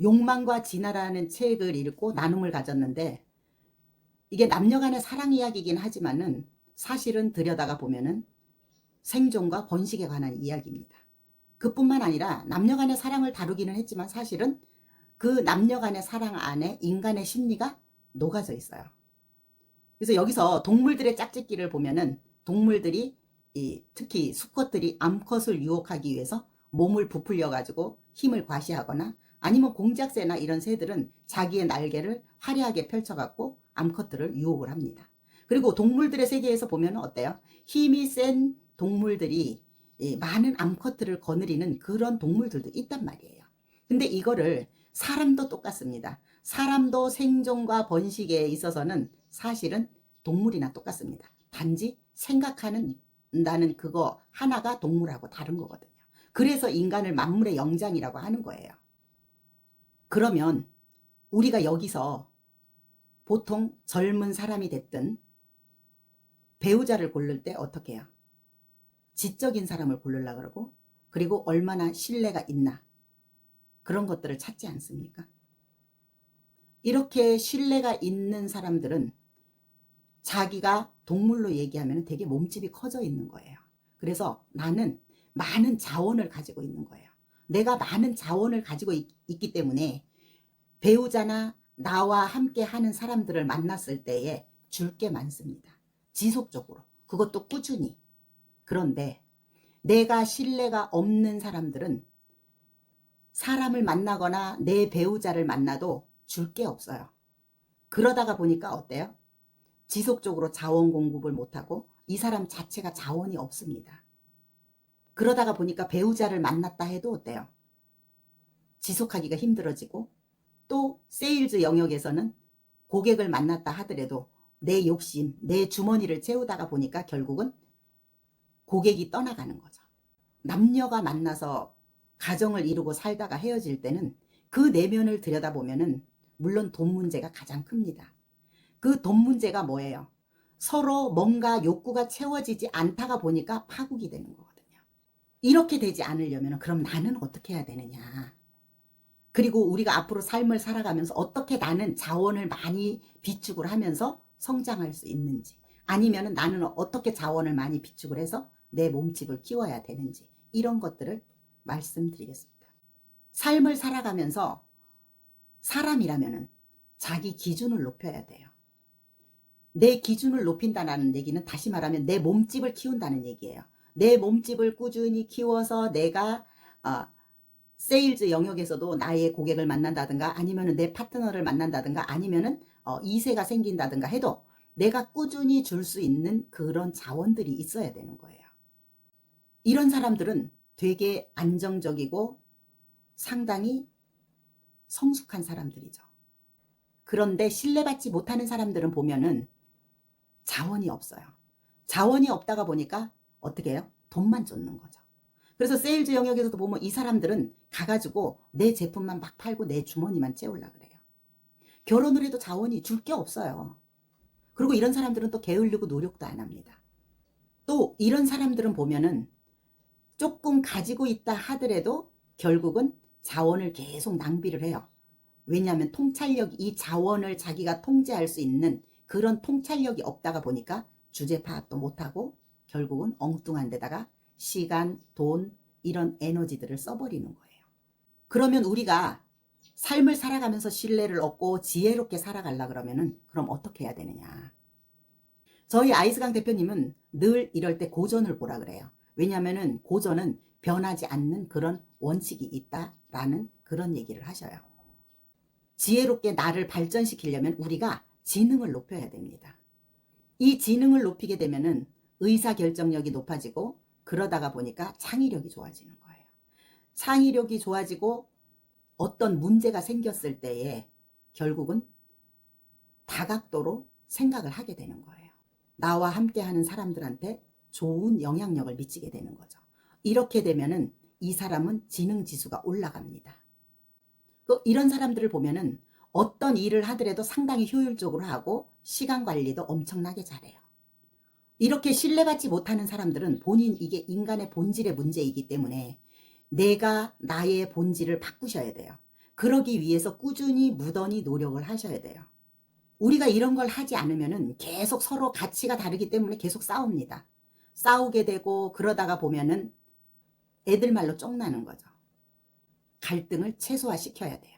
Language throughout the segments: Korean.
욕망과 진화라는 책을 읽고 나눔을 가졌는데, 이게 남녀간의 사랑 이야기이긴 하지만은 사실은 들여다가 보면은 생존과 번식에 관한 이야기입니다. 그뿐만 아니라 남녀간의 사랑을 다루기는 했지만 사실은 그 남녀간의 사랑 안에 인간의 심리가 녹아져 있어요. 그래서 여기서 동물들의 짝짓기를 보면은 동물들이 특히 수컷들이 암컷을 유혹하기 위해서 몸을 부풀려 가지고 힘을 과시하거나, 아니면 공작새나 이런 새들은 자기의 날개를 화려하게 펼쳐 갖고 암컷들을 유혹을 합니다. 그리고 동물들의 세계에서 보면 어때요? 힘이 센 동물들이 많은 암컷들을 거느리는 그런 동물들도 있단 말이에요. 근데 이거를 사람도 똑같습니다. 사람도 생존과 번식에 있어서는 사실은 동물이나 똑같습니다. 단지 생각하는 그거 하나가 동물하고 다른 거거든요. 그래서 인간을 만물의 영장이라고 하는 거예요. 그러면 우리가 여기서 보통 젊은 사람이 됐든 배우자를 고를 때 어떻게 해요? 지적인 사람을 고르려고 그러고, 그리고 얼마나 신뢰가 있나, 그런 것들을 찾지 않습니까? 이렇게 신뢰가 있는 사람들은 자기가 동물로 얘기하면 되게 몸집이 커져 있는 거예요. 그래서 나는 많은 자원을 가지고 있는 거예요. 내가 많은 자원을 가지고 있기 때문에 배우자나 나와 함께 하는 사람들을 만났을 때에 줄 게 많습니다. 지속적으로. 그것도 꾸준히. 그런데 내가 신뢰가 없는 사람들은 사람을 만나거나 내 배우자를 만나도 줄 게 없어요. 그러다가 보니까 어때요? 지속적으로 자원 공급을 못하고 이 사람 자체가 자원이 없습니다. 그러다가 보니까 배우자를 만났다 해도 어때요? 지속하기가 힘들어지고, 또 세일즈 영역에서는 고객을 만났다 하더라도 내 욕심, 내 주머니를 채우다가 보니까 결국은 고객이 떠나가는 거죠. 남녀가 만나서 가정을 이루고 살다가 헤어질 때는 그 내면을 들여다보면은 물론 돈 문제가 가장 큽니다. 그 돈 문제가 뭐예요? 서로 뭔가 욕구가 채워지지 않다가 보니까 파국이 되는 거거든요. 이렇게 되지 않으려면 그럼 나는 어떻게 해야 되느냐? 그리고 우리가 앞으로 삶을 살아가면서 어떻게 나는 자원을 많이 비축을 하면서 성장할 수 있는지, 아니면 나는 어떻게 자원을 많이 비축을 해서 내 몸집을 키워야 되는지, 이런 것들을 말씀드리겠습니다. 삶을 살아가면서 사람이라면 자기 기준을 높여야 돼요. 내 기준을 높인다는 얘기는 다시 말하면 내 몸집을 키운다는 얘기예요. 내 몸집을 꾸준히 키워서 내가 세일즈 영역에서도 나의 고객을 만난다든가, 아니면 내 파트너를 만난다든가, 아니면 2세가 생긴다든가 해도 내가 꾸준히 줄 수 있는 그런 자원들이 있어야 되는 거예요. 이런 사람들은 되게 안정적이고 상당히 성숙한 사람들이죠. 그런데 신뢰받지 못하는 사람들은 보면은 자원이 없어요. 자원이 없다가 보니까 어떻게 해요? 돈만 쫓는 거죠. 그래서 세일즈 영역에서도 보면 이 사람들은 가가지고 내 제품만 막 팔고 내 주머니만 채우려고 그래요. 결혼을 해도 자원이 줄 게 없어요. 그리고 이런 사람들은 또 게을르고 노력도 안 합니다. 또 이런 사람들은 보면은 조금 가지고 있다 하더라도 결국은 자원을 계속 낭비를 해요. 왜냐하면 통찰력, 이 자원을 자기가 통제할 수 있는 그런 통찰력이 없다가 보니까 주제 파악도 못하고 결국은 엉뚱한 데다가 시간, 돈, 이런 에너지들을 써버리는 거예요. 그러면 우리가 삶을 살아가면서 신뢰를 얻고 지혜롭게 살아가려 그러면은 그럼 어떻게 해야 되느냐? 저희 아이스강 대표님은 늘 이럴 때 고전을 보라 그래요. 왜냐하면은 고전은 변하지 않는 그런 원칙이 있다라는 그런 얘기를 하셔요. 지혜롭게 나를 발전시키려면 우리가 지능을 높여야 됩니다. 이 지능을 높이게 되면은 의사결정력이 높아지고, 그러다가 보니까 창의력이 좋아지는 거예요. 창의력이 좋아지고 어떤 문제가 생겼을 때에 결국은 다각도로 생각을 하게 되는 거예요. 나와 함께하는 사람들한테 좋은 영향력을 미치게 되는 거죠. 이렇게 되면은 이 사람은 지능 지수가 올라갑니다. 이런 사람들을 보면은 어떤 일을 하더라도 상당히 효율적으로 하고 시간 관리도 엄청나게 잘해요. 이렇게 신뢰받지 못하는 사람들은 본인, 이게 인간의 본질의 문제이기 때문에 내가 나의 본질을 바꾸셔야 돼요. 그러기 위해서 꾸준히 무던히 노력을 하셔야 돼요. 우리가 이런 걸 하지 않으면은 계속 서로 가치가 다르기 때문에 계속 싸웁니다. 싸우게 되고 그러다가 보면은 애들 말로 쫑나는 거죠. 갈등을 최소화시켜야 돼요.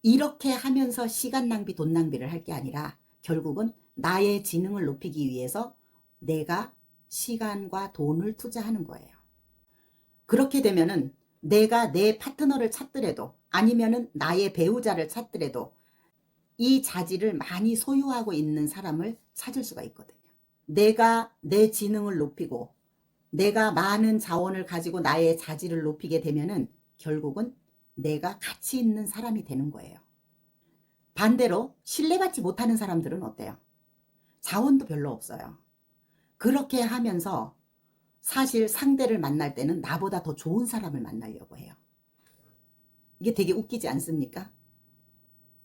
이렇게 하면서 시간 낭비, 돈 낭비를 할 게 아니라 결국은 나의 지능을 높이기 위해서 내가 시간과 돈을 투자하는 거예요. 그렇게 되면은 내가 내 파트너를 찾더라도 아니면은 나의 배우자를 찾더라도 이 자질을 많이 소유하고 있는 사람을 찾을 수가 있거든요. 내가 내 지능을 높이고 내가 많은 자원을 가지고 나의 자질을 높이게 되면은 결국은 내가 가치 있는 사람이 되는 거예요. 반대로 신뢰받지 못하는 사람들은 어때요? 자원도 별로 없어요. 그렇게 하면서 사실 상대를 만날 때는 나보다 더 좋은 사람을 만나려고 해요. 이게 되게 웃기지 않습니까?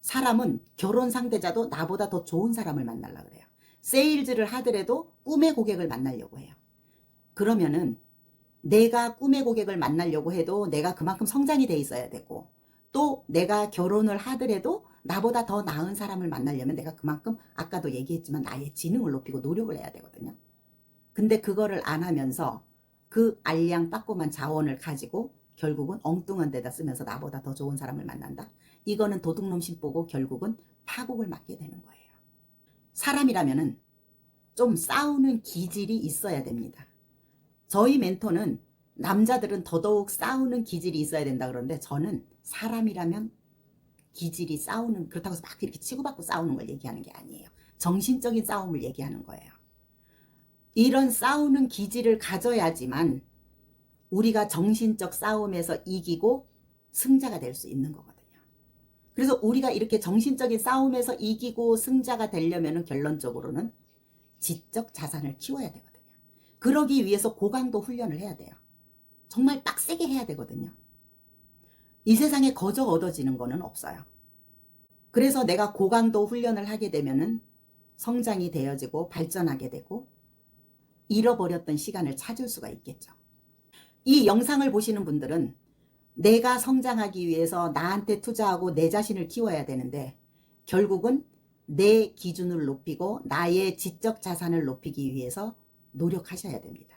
사람은 결혼 상대자도 나보다 더 좋은 사람을 만나려고 그래요. 세일즈를 하더라도 꿈의 고객을 만나려고 해요. 그러면은 내가 꿈의 고객을 만나려고 해도 내가 그만큼 성장이 돼 있어야 되고, 또 내가 결혼을 하더라도 나보다 더 나은 사람을 만나려면 내가 그만큼 아까도 얘기했지만 나의 지능을 높이고 노력을 해야 되거든요. 근데 그거를 안 하면서 그 알량 빠꼬만 자원을 가지고 결국은 엉뚱한 데다 쓰면서 나보다 더 좋은 사람을 만난다. 이거는 도둑놈 심보고 결국은 파국을 맞게 되는 거예요. 사람이라면은 좀 싸우는 기질이 있어야 됩니다. 저희 멘토는 남자들은 더더욱 싸우는 기질이 있어야 된다 그러는데, 저는 사람이라면 기질이 싸우는, 그렇다고 해서 막 이렇게 치고받고 싸우는 걸 얘기하는 게 아니에요. 정신적인 싸움을 얘기하는 거예요. 이런 싸우는 기질을 가져야지만 우리가 정신적 싸움에서 이기고 승자가 될 수 있는 거거든요. 그래서 우리가 이렇게 정신적인 싸움에서 이기고 승자가 되려면 결론적으로는 지적 자산을 키워야 되거든요. 그러기 위해서 고강도 훈련을 해야 돼요. 정말 빡세게 해야 되거든요. 이 세상에 거저 얻어지는 거는 없어요. 그래서 내가 고강도 훈련을 하게 되면은 성장이 되어지고 발전하게 되고 잃어버렸던 시간을 찾을 수가 있겠죠. 이 영상을 보시는 분들은 내가 성장하기 위해서 나한테 투자하고 내 자신을 키워야 되는데, 결국은 내 기준을 높이고 나의 지적 자산을 높이기 위해서 노력하셔야 됩니다.